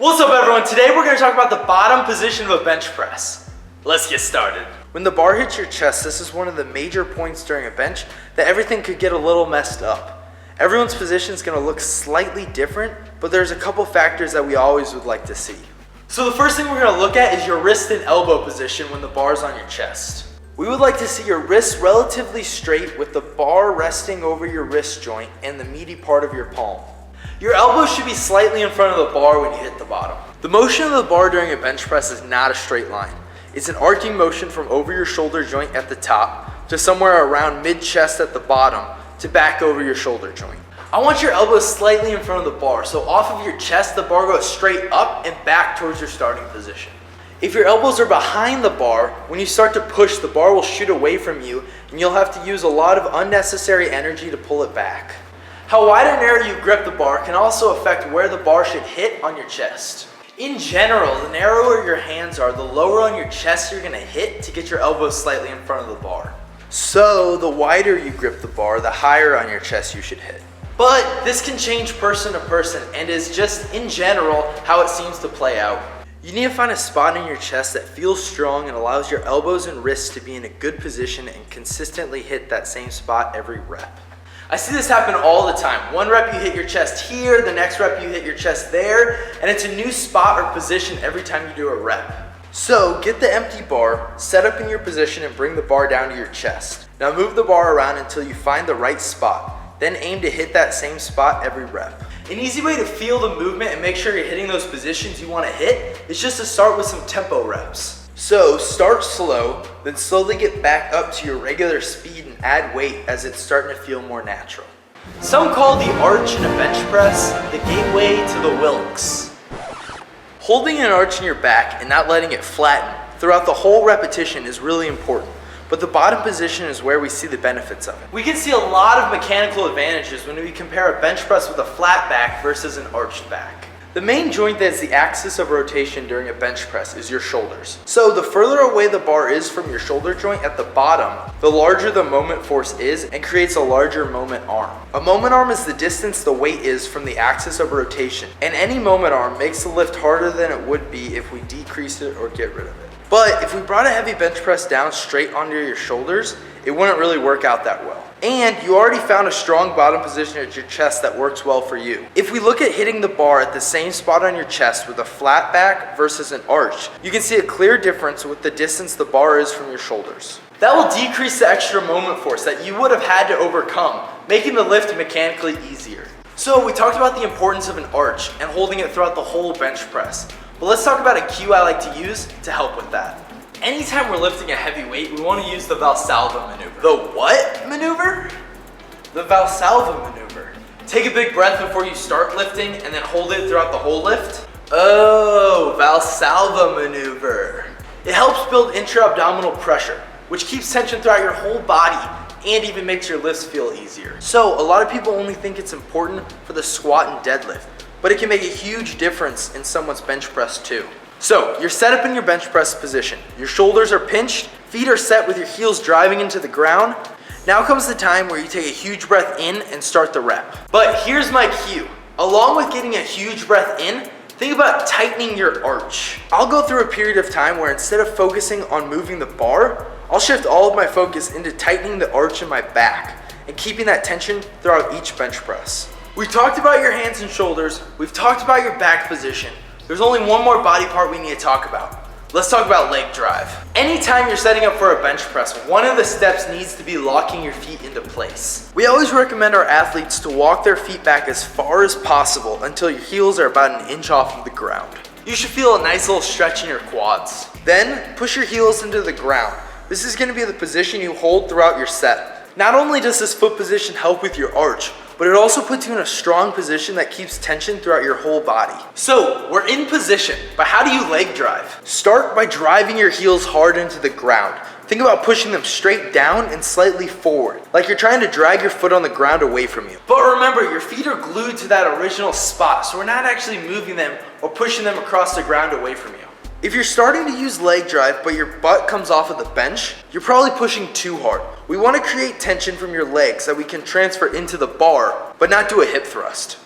What's up everyone? Today we're going to talk about the bottom position of a bench press. Let's get started. When the bar hits your chest, this is one of the major points during a bench that everything could get a little messed up. Everyone's position is going to look slightly different, but there's a couple factors that we always would like to see. So the first thing we're going to look at is your wrist and elbow position when the bar's on your chest. We would like to see your wrists relatively straight with the bar resting over your wrist joint and the meaty part of your palm. Your elbows should be slightly in front of the bar when you hit the bottom. The motion of the bar during a bench press is not a straight line. It's an arcing motion from over your shoulder joint at the top to somewhere around mid-chest at the bottom to back over your shoulder joint. I want your elbows slightly in front of the bar, so off of your chest the bar goes straight up and back towards your starting position. If your elbows are behind the bar, when you start to push, the bar will shoot away from you and you'll have to use a lot of unnecessary energy to pull it back. How wide or narrow you grip the bar can also affect where the bar should hit on your chest. In general, the narrower your hands are, the lower on your chest you're going to hit to get your elbows slightly in front of the bar. So the wider you grip the bar, the higher on your chest you should hit. But this can change person to person and is just in general how it seems to play out. You need to find a spot in your chest that feels strong and allows your elbows and wrists to be in a good position and consistently hit that same spot every rep. I see this happen all the time. One rep you hit your chest here, the next rep you hit your chest there, and it's a new spot or position every time you do a rep. So get the empty bar, set up in your position and bring the bar down to your chest. Now move the bar around until you find the right spot. Then aim to hit that same spot every rep. An easy way to feel the movement and make sure you're hitting those positions you want to hit is just to start with some tempo reps. So start slow, then slowly get back up to your regular speed and add weight as it's starting to feel more natural. Some call the arch in a bench press the gateway to the Wilks. Holding an arch in your back and not letting it flatten throughout the whole repetition is really important, but the bottom position is where we see the benefits of it. We can see a lot of mechanical advantages when we compare a bench press with a flat back versus an arched back. The main joint that is the axis of rotation during a bench press is your shoulders. So the further away the bar is from your shoulder joint at the bottom, the larger the moment force is and creates a larger moment arm. A moment arm is the distance the weight is from the axis of rotation, and any moment arm makes the lift harder than it would be if we decrease it or get rid of it. But if we brought a heavy bench press down straight under your shoulders, it wouldn't really work out that well. And you already found a strong bottom position at your chest that works well for you. If we look at hitting the bar at the same spot on your chest with a flat back versus an arch, you can see a clear difference with the distance the bar is from your shoulders. That will decrease the extra moment force that you would have had to overcome, making the lift mechanically easier. So we talked about the importance of an arch and holding it throughout the whole bench press. But let's talk about a cue I like to use to help with that. Anytime we're lifting a heavy weight, we want to use the Valsalva maneuver. The what maneuver? The Valsalva maneuver. Take a big breath before you start lifting and then hold it throughout the whole lift. Oh, Valsalva maneuver. It helps build intra-abdominal pressure, which keeps tension throughout your whole body and even makes your lifts feel easier. So a lot of people only think it's important for the squat and deadlift, but it can make a huge difference in someone's bench press too. So you're set up in your bench press position. Your shoulders are pinched, feet are set with your heels driving into the ground. Now comes the time where you take a huge breath in and start the rep. But here's my cue. Along with getting a huge breath in, think about tightening your arch. I'll go through a period of time where instead of focusing on moving the bar, I'll shift all of my focus into tightening the arch in my back and keeping that tension throughout each bench press. We talked about your hands and shoulders. We've talked about your back position. There's only one more body part we need to talk about. Let's talk about leg drive. Anytime you're setting up for a bench press, one of the steps needs to be locking your feet into place. We always recommend our athletes to walk their feet back as far as possible until your heels are about an inch off of the ground. You should feel a nice little stretch in your quads. Then push your heels into the ground. This is going to be the position you hold throughout your set. Not only does this foot position help with your arch, but it also puts you in a strong position that keeps tension throughout your whole body. So we're in position, but how do you leg drive? Start by driving your heels hard into the ground. Think about pushing them straight down and slightly forward, like you're trying to drag your foot on the ground away from you. But remember, your feet are glued to that original spot, so we're not actually moving them or pushing them across the ground away from you. If you're starting to use leg drive but your butt comes off of the bench, you're probably pushing too hard. We want to create tension from your legs that we can transfer into the bar, but not do a hip thrust.